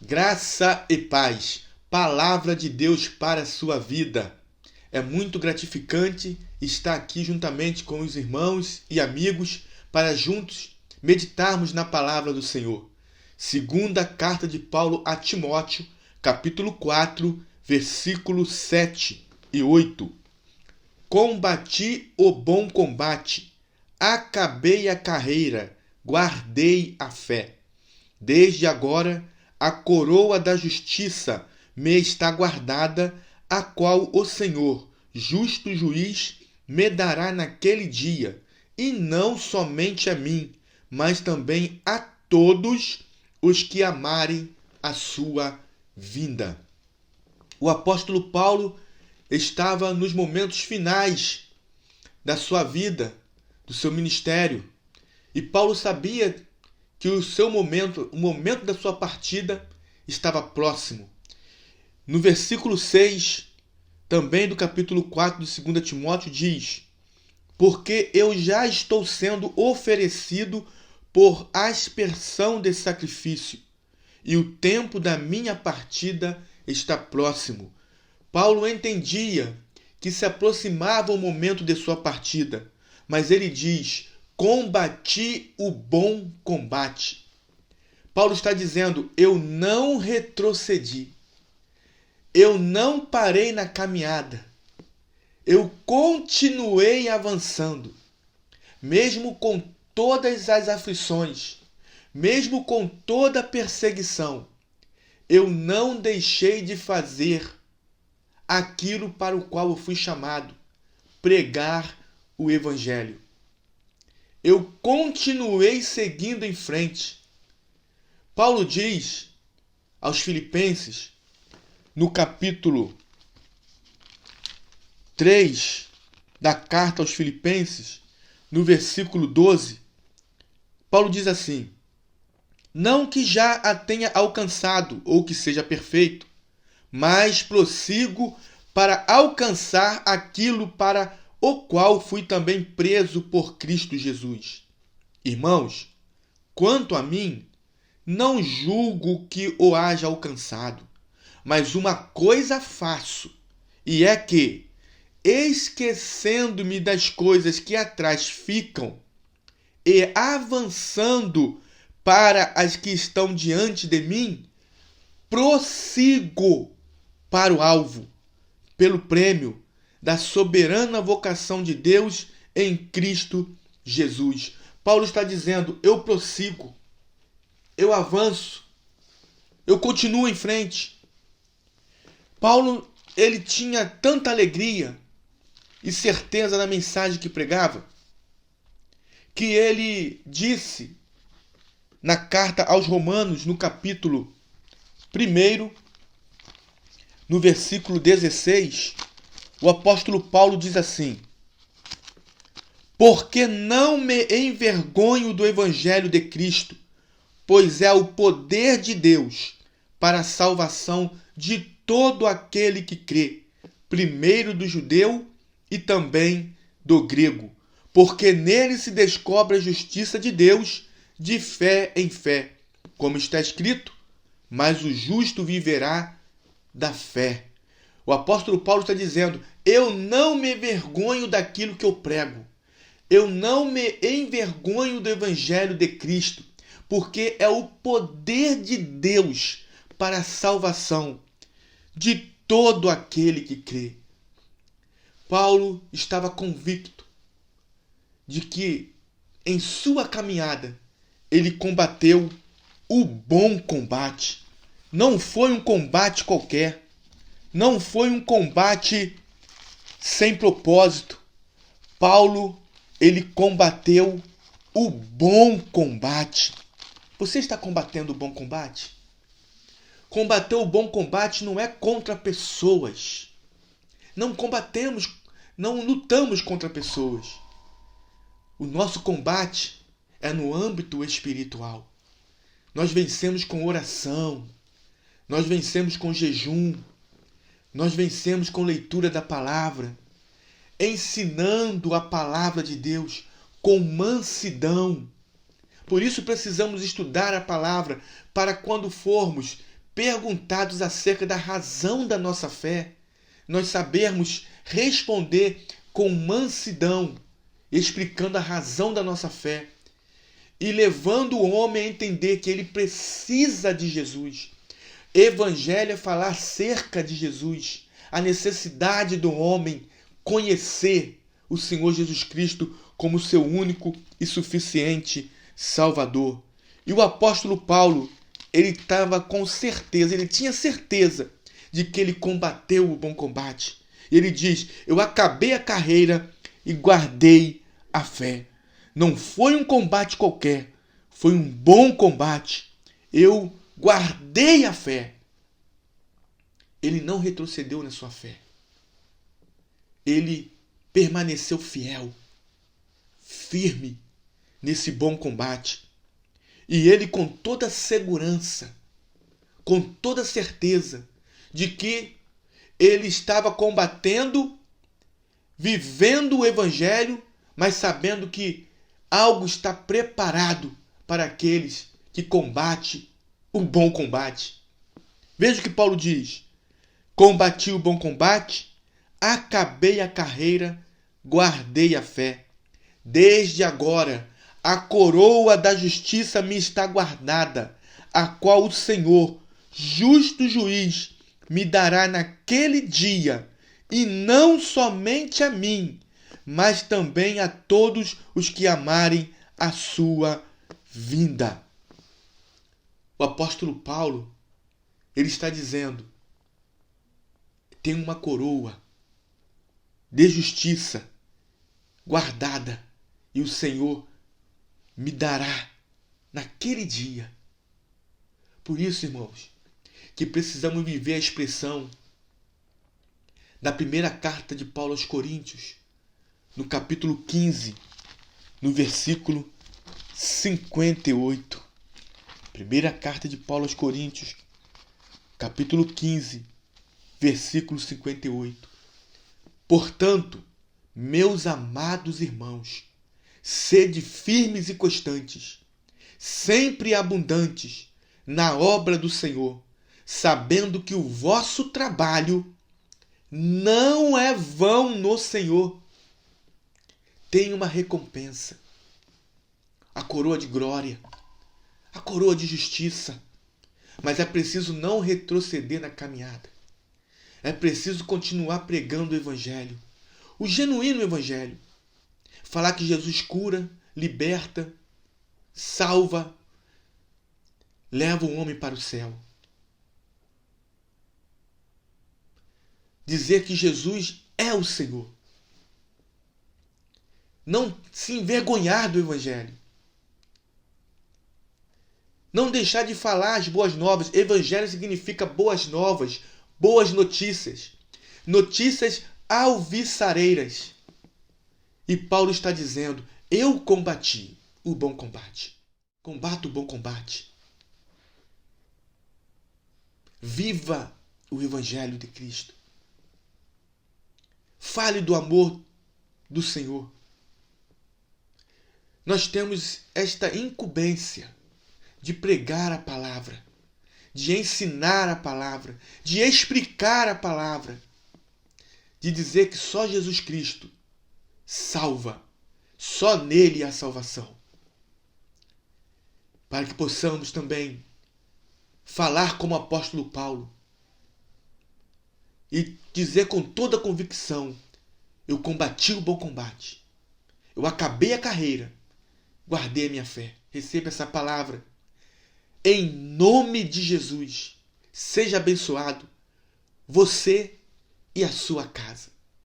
Graça e paz, palavra de Deus para a sua vida. É muito gratificante estar aqui juntamente com os irmãos e amigos para juntos meditarmos na palavra do Senhor. Segunda carta de Paulo a Timóteo, capítulo 4, versículos 7 e 8. Combati o bom combate, acabei a carreira, guardei a fé. Desde agora, a coroa da justiça me está guardada, a qual o Senhor, justo juiz, me dará naquele dia, e não somente a mim, mas também a todos os que amarem a sua vinda. O apóstolo Paulo estava nos momentos finais da sua vida, do seu ministério, e Paulo sabia que o momento da sua partida estava próximo. No versículo 6, também do capítulo 4 de 2 Timóteo, diz: porque eu já estou sendo oferecido por aspersão de sacrifício, e o tempo da minha partida está próximo. Paulo entendia que se aproximava o momento de sua partida, mas ele diz: combati o bom combate. Paulo está dizendo: eu não retrocedi. Eu não parei na caminhada. Eu continuei avançando. Mesmo com todas as aflições, mesmo com toda a perseguição, eu não deixei de fazer aquilo para o qual eu fui chamado: pregar o Evangelho. Eu continuei seguindo em frente. Paulo diz aos Filipenses, no capítulo 3 da carta aos Filipenses, no versículo 12, Paulo diz assim: não que já a tenha alcançado ou que seja perfeito, mas prossigo para alcançar aquilo para o qual fui também preso por Cristo Jesus. Irmãos, quanto a mim, não julgo que o haja alcançado, mas uma coisa faço, e é que, esquecendo-me das coisas que atrás ficam e avançando para as que estão diante de mim, prossigo para o alvo, pelo prêmio da soberana vocação de Deus em Cristo Jesus. Paulo está dizendo: eu prossigo, eu avanço, eu continuo em frente. Paulo, ele tinha tanta alegria e certeza na mensagem que pregava, que ele disse na carta aos Romanos, no capítulo 1, no versículo 16, o apóstolo Paulo diz assim: porque não me envergonho do evangelho de Cristo, pois é o poder de Deus para a salvação de todo aquele que crê, primeiro do judeu e também do grego, porque nele se descobre a justiça de Deus de fé em fé, como está escrito: mas o justo viverá da fé. O apóstolo Paulo está dizendo: eu não me envergonho daquilo que eu prego. Eu não me envergonho do evangelho de Cristo, porque é o poder de Deus para a salvação de todo aquele que crê. Paulo estava convicto de que em sua caminhada ele combateu o bom combate. Não foi um combate qualquer. Não foi um combate sem propósito. Paulo, ele combateu o bom combate. Você está combatendo o bom combate? Combater o bom combate não é contra pessoas. Não combatemos, não lutamos contra pessoas. O nosso combate é no âmbito espiritual. Nós vencemos com oração, nós vencemos com jejum, nós vencemos com leitura da palavra, ensinando a palavra de Deus com mansidão. Por isso precisamos estudar a palavra, para quando formos perguntados acerca da razão da nossa fé, nós sabermos responder com mansidão, explicando a razão da nossa fé e levando o homem a entender que ele precisa de Jesus. Evangelho é falar acerca de Jesus, a necessidade do homem conhecer o Senhor Jesus Cristo como seu único e suficiente Salvador. E o apóstolo Paulo, ele estava com certeza, ele tinha certeza de que ele combateu o bom combate. E ele diz: eu acabei a carreira e guardei a fé. Não foi um combate qualquer, foi um bom combate. Eu guardei a fé. Ele não retrocedeu na sua fé. Ele permaneceu fiel, firme nesse bom combate. E ele, com toda segurança, com toda certeza de que ele estava combatendo, vivendo o Evangelho, mas sabendo que algo está preparado para aqueles que combatem o bom combate. Veja o que Paulo diz: combati o bom combate, acabei a carreira, guardei a fé. Desde agora, a coroa da justiça me está guardada, a qual o Senhor, justo juiz, me dará naquele dia, e não somente a mim, mas também a todos os que amarem a sua vinda. O apóstolo Paulo, ele está dizendo: tem uma coroa de justiça guardada, e o Senhor me dará naquele dia. Por isso, irmãos, que precisamos viver a expressão da primeira carta de Paulo aos Coríntios, no capítulo 15, no versículo 58. Primeira carta de Paulo aos Coríntios, capítulo 15, versículo 58. Portanto, meus amados irmãos, sede firmes e constantes, sempre abundantes na obra do Senhor, sabendo que o vosso trabalho não é vão no Senhor. Tem uma recompensa, a coroa de glória, a coroa de justiça, mas é preciso não retroceder na caminhada. É preciso continuar pregando o Evangelho, o genuíno Evangelho. Falar que Jesus cura, liberta, salva, leva o homem para o céu. Dizer que Jesus é o Senhor. Não se envergonhar do Evangelho. Não deixar de falar as boas novas. Evangelho significa boas novas, boas notícias. Notícias alvissareiras. E Paulo está dizendo: eu combati o bom combate. Combato o bom combate. Viva o Evangelho de Cristo. Fale do amor do Senhor. Nós temos esta incumbência de pregar a palavra, de ensinar a palavra, de explicar a palavra, de dizer que só Jesus Cristo salva, só nele há salvação. Para que possamos também falar como o apóstolo Paulo e dizer com toda a convicção: eu combati o bom combate, eu acabei a carreira, guardei a minha fé. Receba essa palavra. Em nome de Jesus, seja abençoado você e a sua casa.